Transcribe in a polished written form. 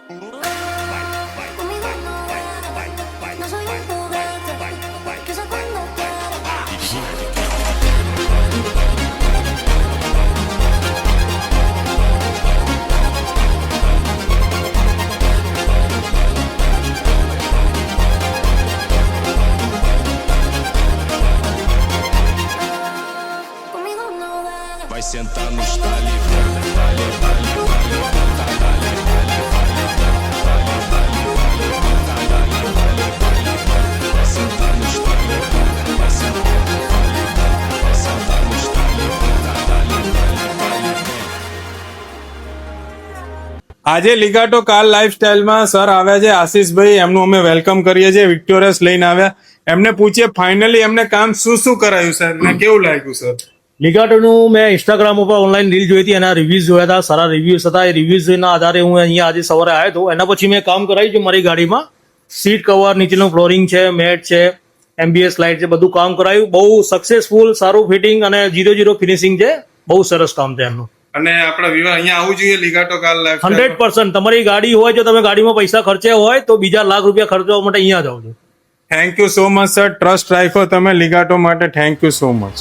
Conmigo no juegues, no soy un juguete, que usa cuando conmigo no juegues. Vai sentar nos talibã, talibã, vai sentar nos talibã, vai sentar nos આજે લીગાટો car લાઈફસ્ટાઈલમાં sir આવ્યા છે આશીષભાઈ, એમનું અમે welcome કરીએ છીએ. વિક્ટોરિયસ લઈને આવ્યા. એમને પૂછીએ ફાઇનલી એમને કામ શું કરાયું સર ને કેવું લાગ્યું સર? લીગાટોનું મેં ઇન્સ્ટાગ્રામ ઉપર ઓનલાઈન રીલ જોઈ હતી, એના રિવ્યુઝ જોયા હતા, સારા રિવ્યુઝ હતા. એ રિવ્યુઝના આધારે હું અહીંયા આજે સવારે આવ્યો હતો. એના પછી મેં કામ કરાવ્યું છે મારી ગાડીમાં. સીટ કવર, નીચેનું ફ્લોરિંગ છે, મેટ છે, એમબીએસ લાઇટ છે, બધું કામ કરાયું. બહુ સક્સેસફુલ, સારું ફિટિંગ અને 0-0 ફિનિશિંગ છે. બહુ સરસ કામ છે એમનું. અને આપણા વિવાહ અહીંયા આવવું જોઈએ લીગાટો કાર લાઈફ 100%. તમારી ગાડી હોય, જો તમે ગાડીમાં પૈસા ખર્ચ્યા હોય તો બીજા લાખ રૂપિયા ખર્ચવા માટે અહીંયા જાઓ છો. Thank you so much sir. Trust રાખ્યો તમે લીગાટો માટે. Thank you so much.